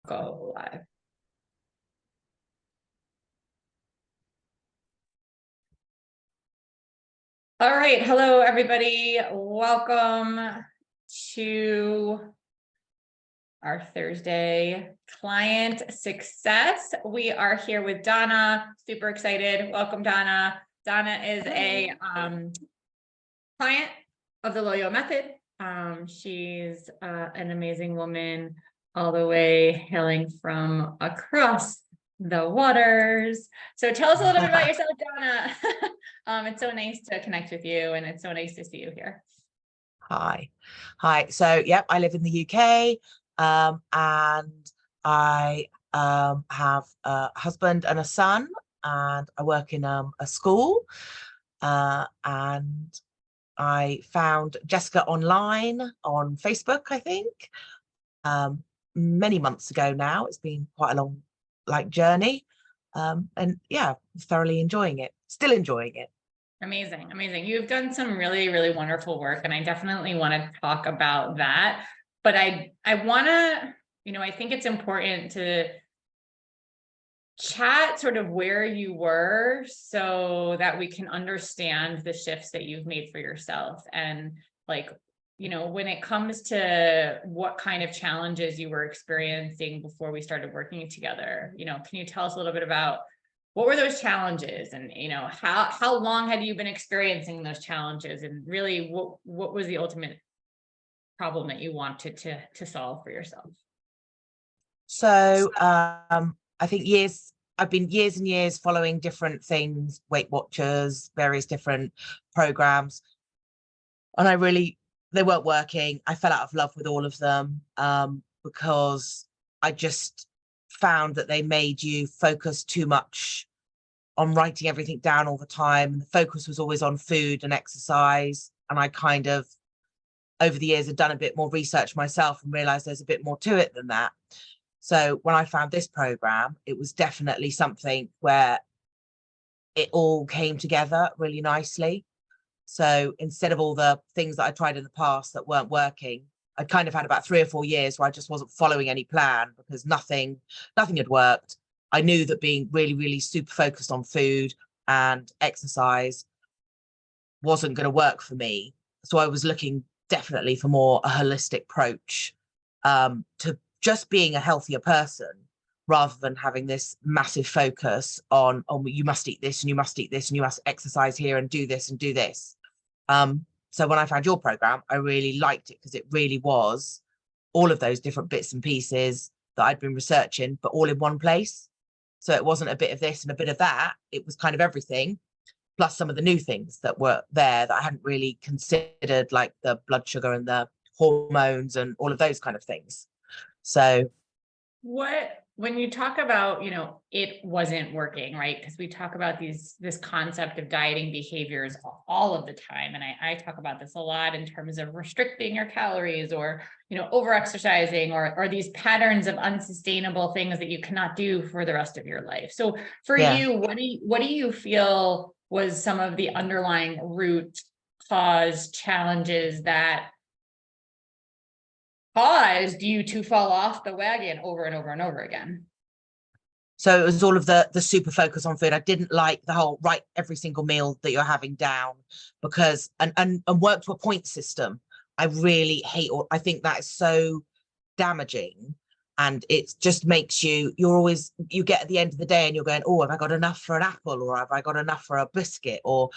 Go live. All right. Hello, everybody. Welcome to our Thursday client success. We are here with Donna. Super excited. Welcome, Donna. Donna is a client of the Loyo Method. She's an amazing woman, all the way hailing from across the waters. So tell us a little bit about yourself, Donna. It's so nice to connect with you, and it's so nice to see you here. Hi. So, yep, I live in the UK, and I have a husband and a son, and I work in a school, and I found Jessica online on Facebook, I think, many months ago now. It's been quite a long journey, and yeah, thoroughly enjoying it, still enjoying it. Amazing. Amazing. You've done some really, really wonderful work, and I definitely want to talk about that. But I want to, I think it's important to chat sort of where you were so that we can understand the shifts that you've made for yourself. And when it comes to what kind of challenges you were experiencing before we started working together, can you tell us a little bit about what were those challenges, and how long had you been experiencing those challenges, and really what was the ultimate problem that you wanted to solve for yourself? So I think I've been years and years following different things, Weight Watchers, various different programs, and they weren't working. I fell out of love with all of them because I just found that they made you focus too much on writing everything down all the time. And the focus was always on food and exercise. And I kind of, over the years, had done a bit more research myself and realized there's a bit more to it than that. So when I found this program, it was definitely something where it all came together really nicely. So instead of all the things that I tried in the past that weren't working, I kind of had about 3 or 4 years where I just wasn't following any plan because nothing had worked. I knew that being really, really super focused on food and exercise wasn't going to work for me. So I was looking definitely for more a holistic approach to just being a healthier person, rather than having this massive focus on you must eat this and you must eat this and you must exercise here and do this and do this. So when I found your program, I really liked it because it really was all of those different bits and pieces that I'd been researching, but all in one place. So it wasn't a bit of this and a bit of that. It was kind of everything, plus some of the new things that were there that I hadn't really considered, like the blood sugar and the hormones and all of those kind of things. So when you talk about, it wasn't working, right? Because we talk about this concept of dieting behaviors all of the time. And I talk about this a lot in terms of restricting your calories, or, over exercising, or these patterns of unsustainable things that you cannot do for the rest of your life. So for you, what do you feel was some of the underlying root cause challenges that caused you to fall off the wagon over and over and over again? So it was all of the super focus on food. I didn't like the whole write every single meal that you're having down, because and work to a point system. I really hate, or I think that is so damaging, and it just makes you get at the end of the day and you're going, oh, have I got enough for an apple, or have I got enough for a biscuit, or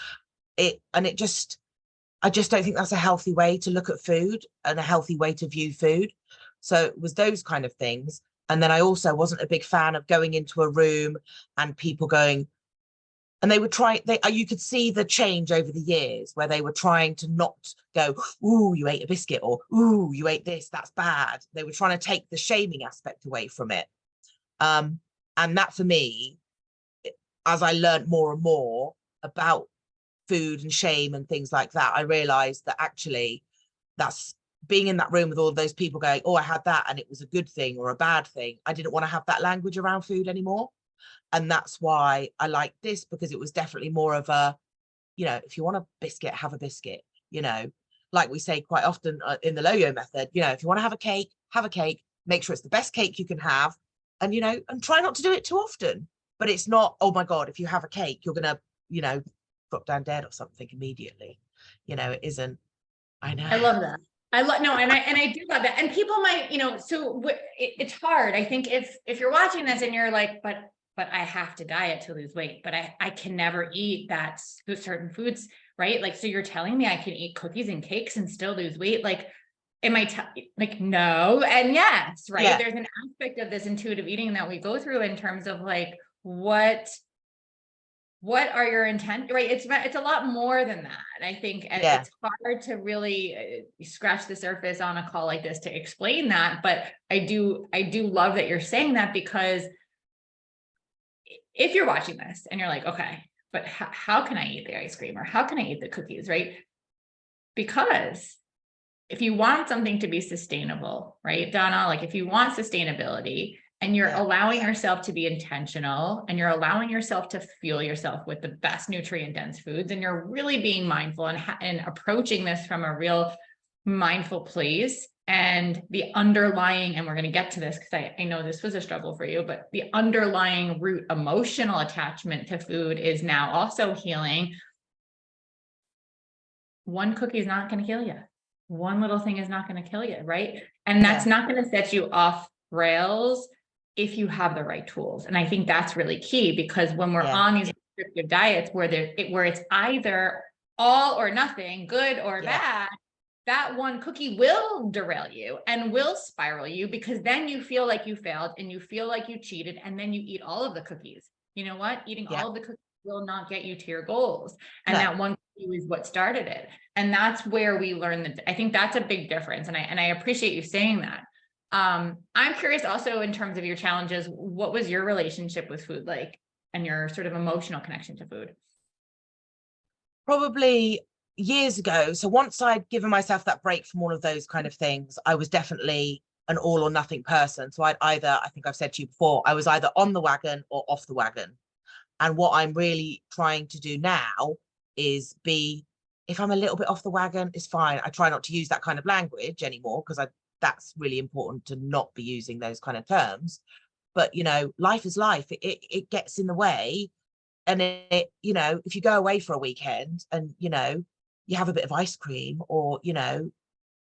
I just don't think that's a healthy way to look at food and a healthy way to view food. So it was those kind of things. And then I also wasn't a big fan of going into a room and people going, and they would you could see the change over the years where they were trying to not go, ooh, you ate a biscuit, or ooh, you ate this, that's bad. They were trying to take the shaming aspect away from it. And that, for me, as I learned more and more about food and shame and things like that, I realized that actually that's being in that room with all of those people going, oh, I had that and it was a good thing or a bad thing. I didn't want to have that language around food anymore. And that's why I liked this, because it was definitely more of a, if you want a biscuit, have a biscuit, like we say quite often in the Loyo method, if you want to have a cake, make sure it's the best cake you can have, and, and try not to do it too often. But it's not, oh my God, if you have a cake, you're going to, drop down dead or something immediately. It isn't. I know. I love that. I love, no, and I do love that. And people might, so it's hard. I think if you're watching this and you're like, but I have to diet to lose weight, but I can never eat certain foods, right? Like, so you're telling me I can eat cookies and cakes and still lose weight? Like, am I like, no, and yes, right? Yeah. There's an aspect of this intuitive eating that we go through in terms of like, what are your intent, right? It's a lot more than that. I think it's hard to really scratch the surface on a call like this to explain that. But I do love that you're saying that, because if you're watching this and you're like, okay, but how can I eat the ice cream, or how can I eat the cookies, right? Because if you want something to be sustainable, right, Donna, like if you want sustainability, and you're allowing yourself to be intentional, and you're allowing yourself to fuel yourself with the best nutrient dense foods, and you're really being mindful and approaching this from a real mindful place, and the underlying, and we're going to get to this because I know this was a struggle for you, but the underlying root emotional attachment to food is now also healing. One cookie is not going to kill you. One little thing is not going to kill you, right? And that's not going to set you off rails if you have the right tools. And I think that's really key, because when we're on these restrictive diets where it's either all or nothing, good or bad, that one cookie will derail you and will spiral you, because then you feel like you failed and you feel like you cheated, and then you eat all of the cookies. You know what? Eating all of the cookies will not get you to your goals. And that one cookie is what started it. And that's where we learn that. I think that's a big difference. And I appreciate you saying that. I'm curious also, in terms of your challenges, what was your relationship with food like, and your sort of emotional connection to food? Probably years ago. So once I'd given myself that break from all of those kind of things, I was definitely an all or nothing person. So I think I've said to you before, I was either on the wagon or off the wagon. And what I'm really trying to do now is if I'm a little bit off the wagon, it's fine. I try not to use that kind of language anymore, because that's really important, to not be using those kind of terms. But, life is life. It gets in the way. And if you go away for a weekend and, you have a bit of ice cream, or,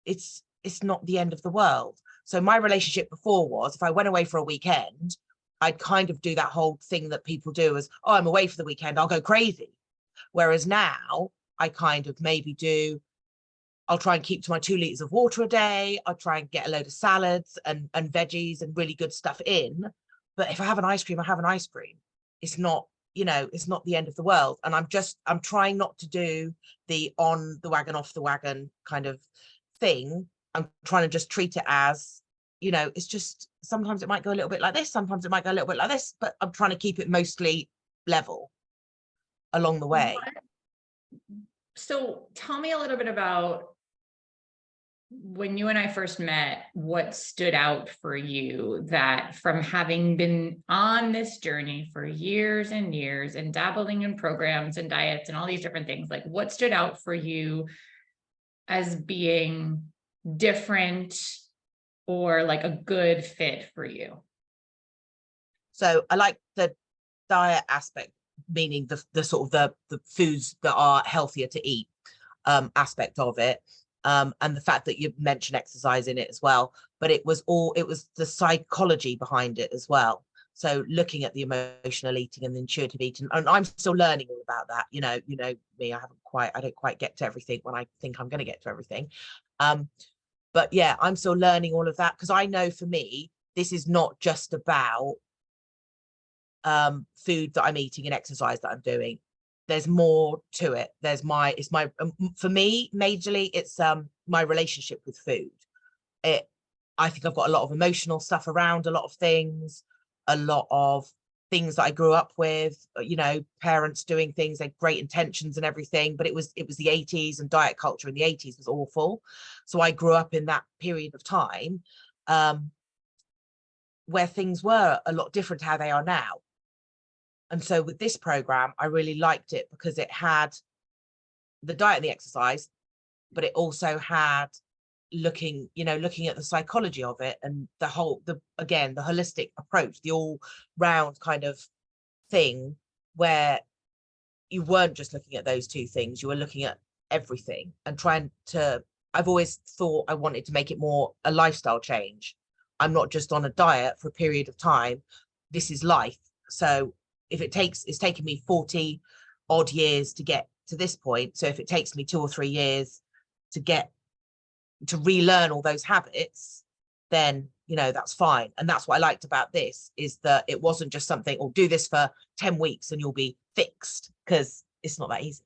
it's not the end of the world. So my relationship before was, if I went away for a weekend, I'd kind of do that whole thing that people do as, oh, I'm away for the weekend, I'll go crazy. Whereas now I kind of I'll try and keep to my 2 liters of water a day. I'll try and get a load of salads and veggies and really good stuff in. But if I have an ice cream, I have an ice cream. It's not, it's not the end of the world. And I'm trying not to do the on the wagon, off the wagon kind of thing. I'm trying to just treat it as, it's just, sometimes it might go a little bit like this, sometimes it might go a little bit like this, but I'm trying to keep it mostly level along the way. So tell me a little bit about when you and I first met, what stood out for you, that from having been on this journey for years and years and dabbling in programs and diets and all these different things, like what stood out for you as being different or like a good fit for you? So I like the diet aspect, meaning the sort of the foods that are healthier to eat aspect of it. And the fact that you mentioned exercise in it as well, but it was the psychology behind it as well. So looking at the emotional eating and the intuitive eating, and I'm still learning all about that. You know me, I don't quite get to everything when I think I'm going to get to everything. But yeah, I'm still learning all of that, because I know for me, this is not just about food that I'm eating and exercise that I'm doing. There's more to it. For me, majorly, it's my relationship with food. I think I've got a lot of emotional stuff around a lot of things, a lot of things that I grew up with, parents doing things, they had great intentions and everything, but it was the 80s, and diet culture in the 80s was awful. So I grew up in that period of time where things were a lot different to how they are now. And so with this program, I really liked it because it had the diet and the exercise, but it also had looking at the psychology of it and the holistic approach, the all round kind of thing, where you weren't just looking at those two things, you were looking at everything and I've always thought I wanted to make it more a lifestyle change. I'm not just on a diet for a period of time. This is life. So if it's taken me 40 odd years to get to this point. So if it takes me 2 or 3 years to relearn all those habits, then, that's fine. And that's what I liked about this, is that it wasn't just something, or do this for 10 weeks and you'll be fixed, because it's not that easy.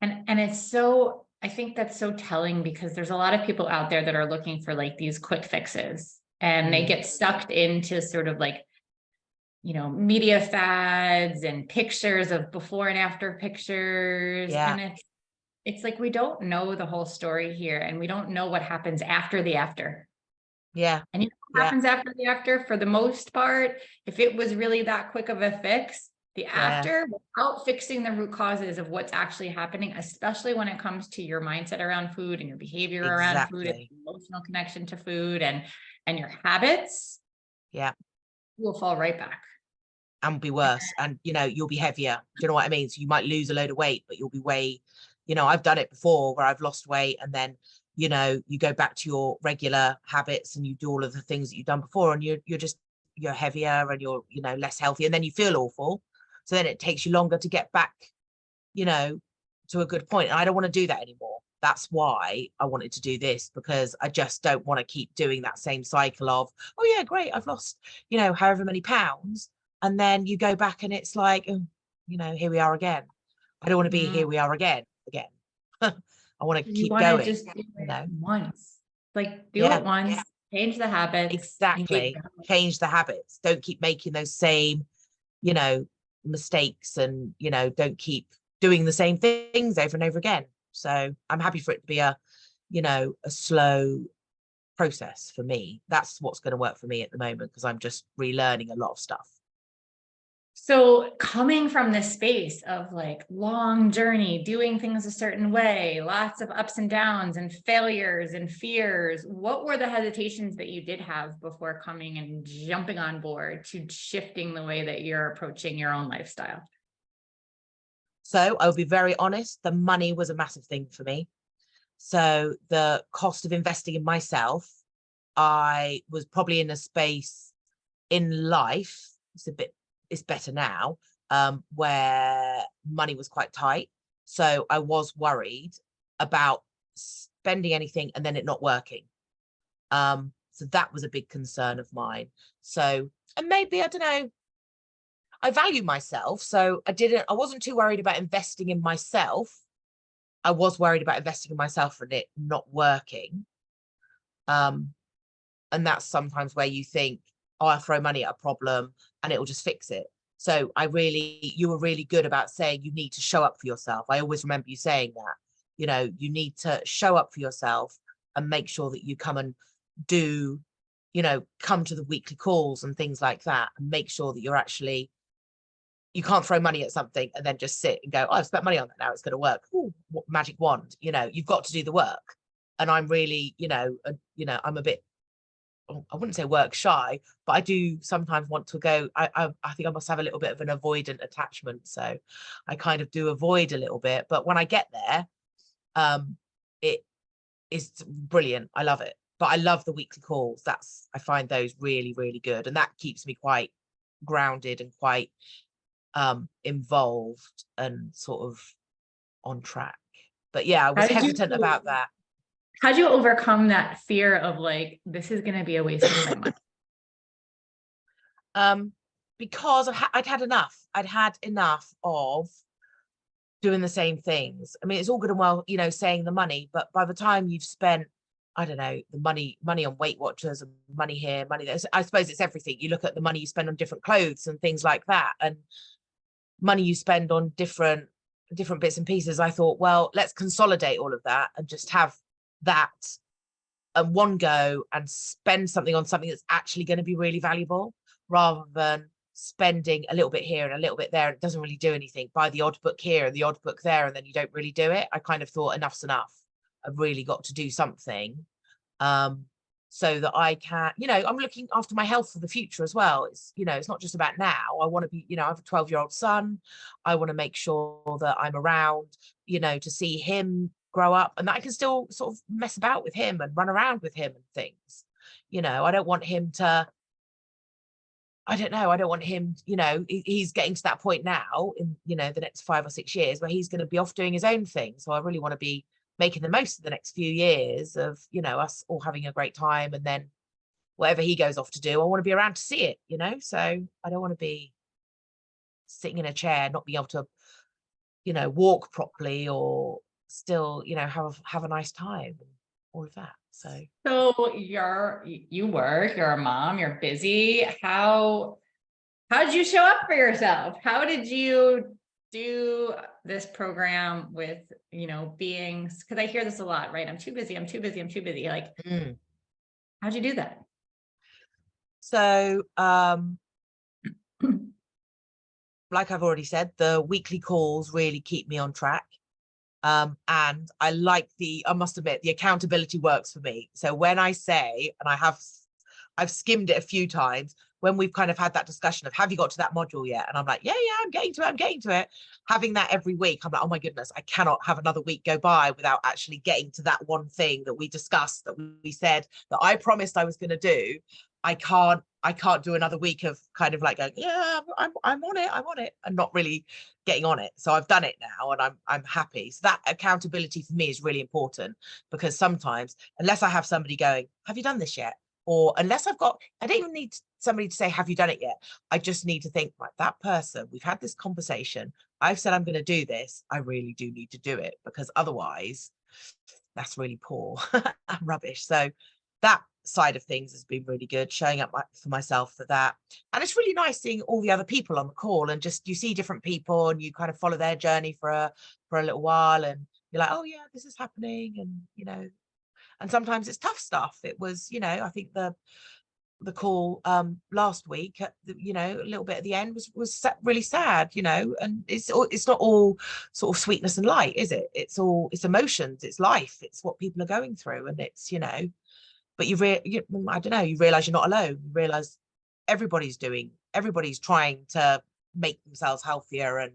And it's so, I think that's so telling, because there's a lot of people out there that are looking for like these quick fixes, and they get sucked into sort of like, media fads and pictures of before and after pictures. Yeah. And it's like, we don't know the whole story here, and we don't know what happens after the after. Yeah. And what happens after the after, for the most part, if it was really that quick of a fix, the after, without fixing the root causes of what's actually happening, especially when it comes to your mindset around food and your behavior around food and emotional connection to food and your habits, you'll fall right back. And be worse. And, you'll be heavier. Do you know what I mean? So you might lose a load of weight, but you'll be way, I've done it before where I've lost weight, and then, you go back to your regular habits and you do all of the things that you've done before, and you're heavier and you're, less healthy, and then you feel awful. So then it takes you longer to get back, to a good point. And I don't want to do that anymore. That's why I wanted to do this, because I just don't want to keep doing that same cycle of, oh yeah, great, I've lost, however many pounds. And then you go back and it's like, oh, here we are again. I don't want to be here we are again. I want to keep going. Just do it once. Like, do it once, change the habits. Exactly. Change the habits. Don't keep making those same, mistakes, and, don't keep doing the same things over and over again. So I'm happy for it to be a slow process for me. That's what's going to work for me at the moment, because I'm just relearning a lot of stuff. So coming from this space of like long journey, doing things a certain way, lots of ups and downs and failures and fears, what were the hesitations that you did have before coming and jumping on board to shifting the way that you're approaching your own lifestyle? So I'll be very honest, the money was a massive thing for me. So the cost of investing in myself, I was probably in a space in life, it's better now, where money was quite tight. So I was worried about spending anything and then it not working. So that was a big concern of mine. So, and maybe, I don't know, I value myself. So I wasn't too worried about investing in myself. I was worried about investing in myself and it not working. And that's sometimes where you think, oh, I'll throw money at a problem and it will just fix it. So you were really good about saying you need to show up for yourself. I always remember you saying that, you need to show up for yourself and make sure that you come and do, come to the weekly calls and things like that, and make sure that you can't throw money at something and then just sit and go, oh, I've spent money on that, now it's going to work. Ooh, what magic wand, you've got to do the work. And I'm really, I'm a bit, I wouldn't say work shy, but I do sometimes want to go, I think I must have a little bit of an avoidant attachment. So I kind of do avoid a little bit, but when I get there, it is brilliant. I love it. But I love the weekly calls. I find those really, really good. And that keeps me quite grounded and quite involved and sort of on track. But yeah, I was hesitant about that. How'd you overcome that fear of like, this is going to be a waste of my money? Because I'd had enough. I'd had enough of doing the same things. I mean, it's all good and well, saying the money, but by the time you've spent, I don't know, the money on Weight Watchers and money here, money there, I suppose it's everything. You look at the money you spend on different clothes and things like that, and money you spend on different bits and pieces. I thought, well, let's consolidate all of that and just have that and one go and spend something on something that's actually going to be really valuable, rather than spending a little bit here and a little bit there. It doesn't really do anything. Buy the odd book here and the odd book there, and then you don't really do it. I kind of thought enough's enough. I've really got to do something, so that I can, I'm looking after my health for the future as well. It's, it's not just about now. I want to be, I have a 12-year-old son. I want to make sure that I'm around, to see him grow up, and that I can still sort of mess about with him and run around with him and things. I don't want him to, I don't know. I don't want him, he's getting to that point now in, the next 5 or 6 years where he's going to be off doing his own thing. So I really want to be making the most of the next few years of, us all having a great time. And then whatever he goes off to do, I want to be around to see it, So I don't want to be sitting in a chair, not being able to, walk properly or still, have a nice time and all of that. So you work, you're a mom, you're busy. How did you show up for yourself? How did you do this program with, being, because I hear this a lot, right? I'm too busy, I'm too busy, I'm too busy. Like, how'd you do that? So, like I've already said, the weekly calls really keep me on track. And I like I must admit, the accountability works for me. So when I say, and I've skimmed it a few times, when we've kind of had that discussion of, have you got to that module yet? And I'm like, yeah, I'm getting to it. Having that every week, I'm like, oh my goodness, I cannot have another week go by without actually getting to that one thing that we discussed, that we said that I promised I was going to do. I can't do another week of kind of like going, yeah, I'm on it, and not really getting on it. So I've done it now, and I'm happy. So that accountability for me is really important, because sometimes, unless I have somebody going, have you done this yet? Or unless I don't even need somebody to say, have you done it yet? I just need to think, right, that person, we've had this conversation. I've said I'm going to do this. I really do need to do it, because otherwise that's really poor and rubbish. So that side of things has been really good, showing up for myself for that. And it's really nice seeing all the other people on the call, and just, you see different people and you kind of follow their journey for a little while, and you're like, oh yeah, this is happening. And, and sometimes it's tough stuff. It was, I think the call last week, a little bit at the end was really sad, and it's not all sort of sweetness and light, is it? It's emotions, it's life, it's what people are going through, and it's, but I don't know, you realize you're not alone. You realize everybody's trying to make themselves healthier, and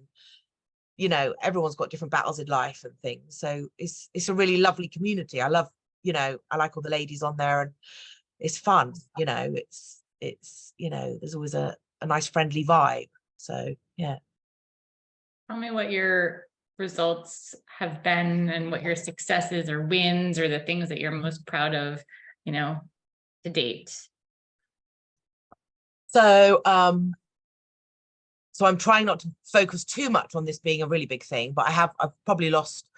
everyone's got different battles in life and things. So it's a really lovely community. I love, I like all the ladies on there, and it's fun. It's there's always a nice friendly vibe. So yeah. Tell me what your results have been, and what your successes or wins, or the things that you're most proud of, to date. So I'm trying not to focus too much on this being a really big thing, but I've probably lost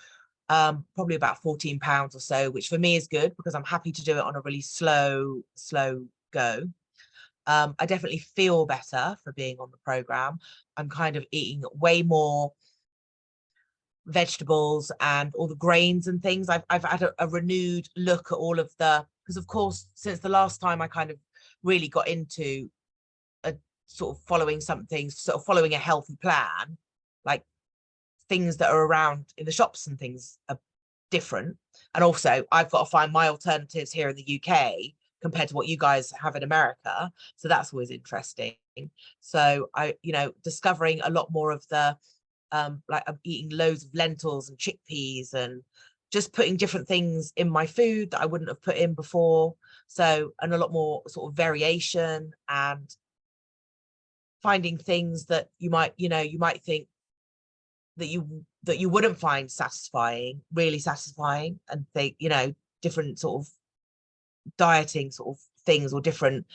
probably about 14 pounds or so, which for me is good, because I'm happy to do it on a really slow go. I definitely feel better for being on the program. I'm kind of eating way more vegetables and all the grains and things. I've had a renewed look at all of because of course, since the last time I kind of really got into a sort of following a healthy plan, like things that are around in the shops and things are different. And also I've got to find my alternatives here in the UK compared to what you guys have in America. So that's always interesting. So I, discovering a lot more of the, like I'm eating loads of lentils and chickpeas, and just putting different things in my food that I wouldn't have put in before. So, and a lot more sort of variation, and finding things that you might think that you wouldn't find really satisfying, and they, different sort of dieting sort of things, or different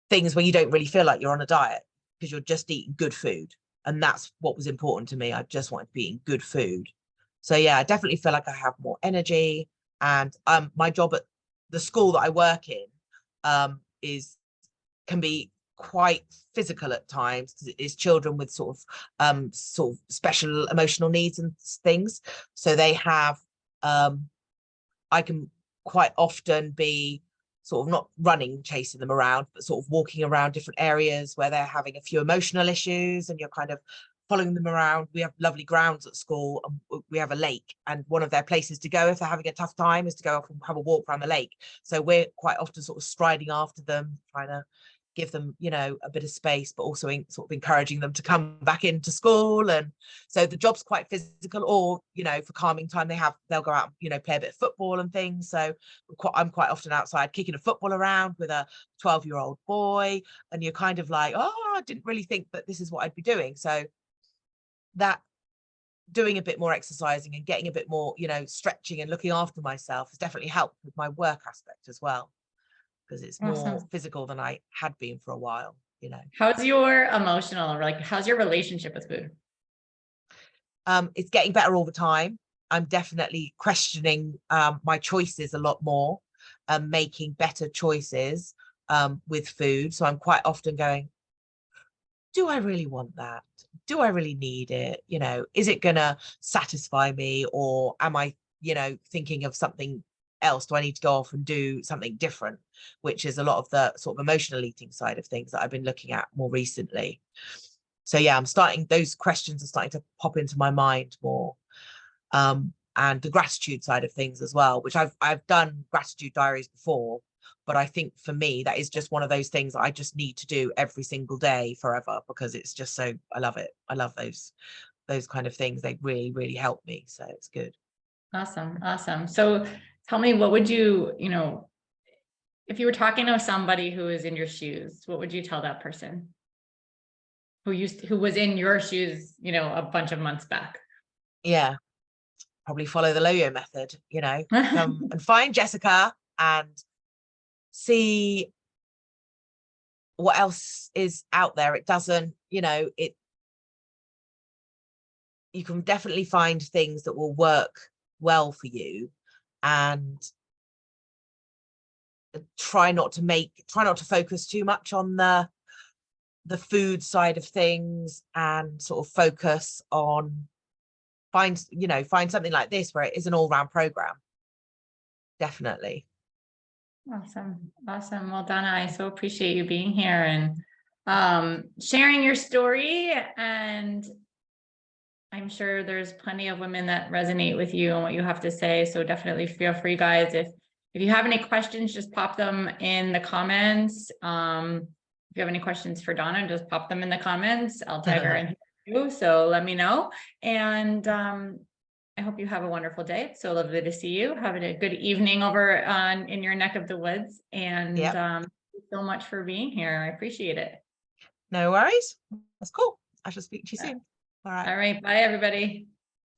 things where you don't really feel like you're on a diet, because you're just eating good food. And that's what was important to me. I just wanted to be eating good food. So yeah, I definitely feel like I have more energy. And my job at the school that I work in can be quite physical at times, because it is children with sort of special emotional needs and things. So they have I can quite often be sort of not running, chasing them around, but sort of walking around different areas where they're having a few emotional issues, and you're kind of following them around. We have lovely grounds at school, and we have a lake, and one of their places to go if they're having a tough time is to go off and have a walk around the lake. So we're quite often sort of striding after them, trying to give them, you know, a bit of space, but also sort of encouraging them to come back into school. And so the job's quite physical, or, you know, for calming time, they'll go out, you know, play a bit of football and things. So I'm quite often outside kicking a football around with a 12-year-old boy, and you're kind of like, oh, I didn't really think that this is what I'd be doing. So that doing a bit more exercising and getting a bit more, you know, stretching and looking after myself has definitely helped with my work aspect as well, because it's more Awesome. physical than I had been for a while, you know. How's your emotional, like, how's your relationship with food? It's getting better all the time. I'm definitely questioning my choices a lot more, making better choices with food. So I'm quite often going, do I really want that? Do I really need it? You know, is it gonna satisfy me, or am I, you know, thinking of something else? Do I need to go off and do something different? Which is a lot of the sort of emotional eating side of things that I've been looking at more recently. So yeah, those questions are starting to pop into my mind more. And the gratitude side of things as well, which I've done gratitude diaries before, but I think for me that is just one of those things I just need to do every single day forever, because it's just so, I love it. I love those kind of things. They really, really help me. So it's good. Awesome. Awesome. So tell me, what would you, you know, if you were talking to somebody who is in your shoes, what would you tell that person who was in your shoes, you know, a bunch of months back? Yeah, probably follow the Lo-Yo method, you know, come and find Jessica and see what else is out there. It doesn't, you know, you can definitely find things that will work well for you, and try not to focus too much on the food side of things, and sort of focus on find something like this where it is an all-round program. Definitely. Awesome. Awesome. Well, Donna, I so appreciate you being here and sharing your story. And I'm sure there's plenty of women that resonate with you and what you have to say. So definitely feel free, guys. If you have any questions, just pop them in the comments. If you have any questions for Donna, just pop them in the comments. I'll tag her in here too. So let me know. And I hope you have a wonderful day. It's so lovely to see you. Have a good evening over in your neck of the woods. And Yep. thank you so much for being here. I appreciate it. No worries. That's cool. I shall speak to you soon. All right. All right. Bye, everybody.